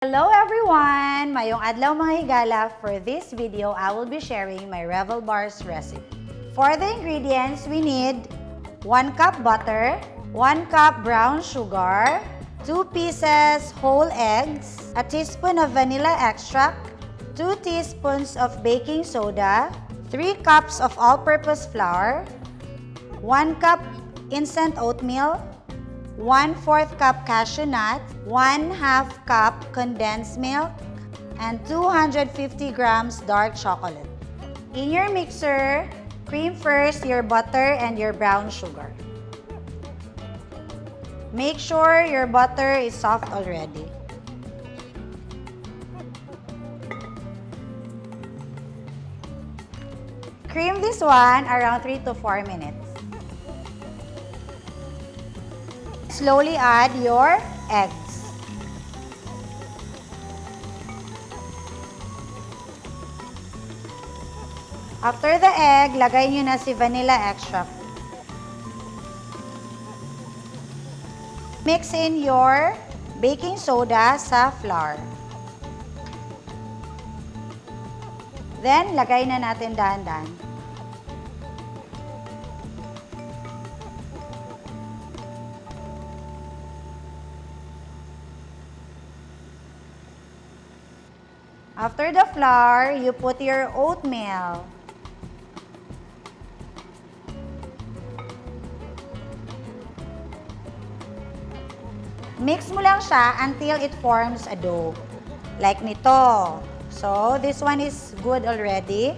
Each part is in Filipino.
Hello everyone! Mayong adlaw mga higala. For this video, I will be sharing my Revel bars recipe. For the ingredients, we need 1 cup butter, 1 cup brown sugar, 2 pieces whole eggs, a teaspoon of vanilla extract, 2 teaspoons of baking soda, 3 cups of all-purpose flour, 1 cup instant oatmeal, 1/4 cup cashew nut, 1/2 cup condensed milk, and 250 grams dark chocolate. In your mixer, cream first your butter and your brown sugar. Make sure your butter is soft already. Cream this one around 3 to 4 minutes. Slowly add your eggs. After the egg, lagay nyo na si vanilla extract. Mix in your baking soda sa flour. Then, lagay na natin dahan-dahan. After the flour, you put your oatmeal. Mix mo lang siya until it forms a dough. Like nito. So, this one is good already.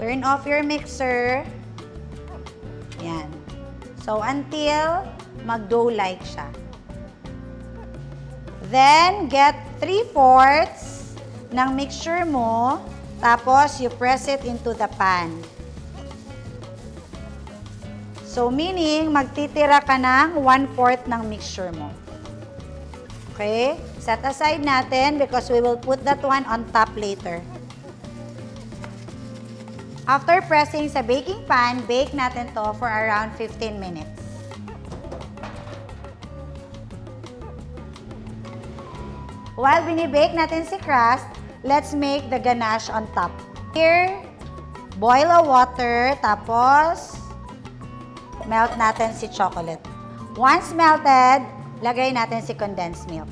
Turn off your mixer. Yan. So, until mag-dough-like siya. Then, get 3/4 ng mixture mo, tapos you press it into the pan. So, meaning, magtitira ka ng 1/4 ng mixture mo. Okay? Set aside natin because we will put that one on top later. After pressing sa baking pan, bake natin to for around 15 minutes. While binibake natin si crust, let's make the ganache on top. Here, boil a water, tapos melt natin si chocolate. Once melted, lagay natin si condensed milk.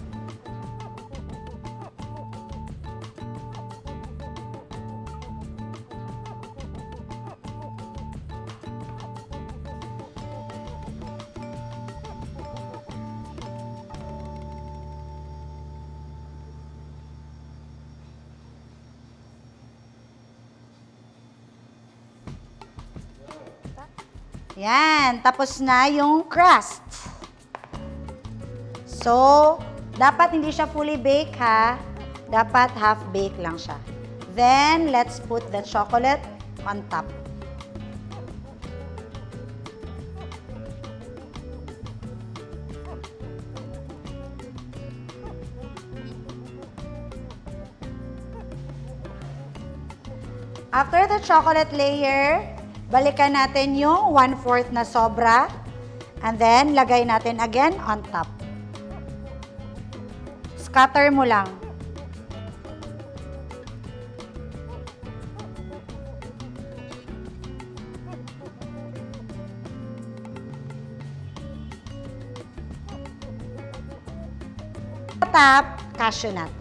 Yan, tapos na yung crust. So, dapat hindi siya fully bake ha. Dapat half bake lang siya. Then, let's put the chocolate on top. After the chocolate layer, balikan natin yung 1/4 na sobra. And then, lagay natin again on top. Scatter mo lang. Top, cashew nuts.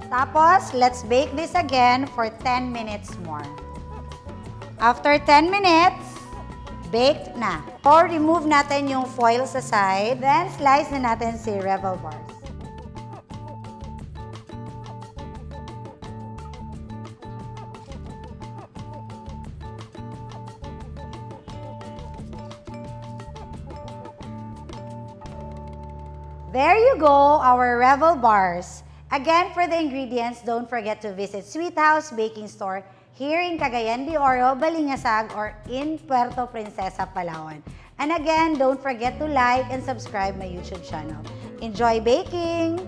Tapos, let's bake this again for 10 minutes more. After 10 minutes, baked na. Or remove natin yung foil sa side. Then, slice na natin si Revel bars. There you go, our Revel bars. Again, for the ingredients, don't forget to visit Sweet House Baking Store here in Cagayan de Oro, Balingasag, or in Puerto Princesa, Palawan. And again, don't forget to like and subscribe my YouTube channel. Enjoy baking!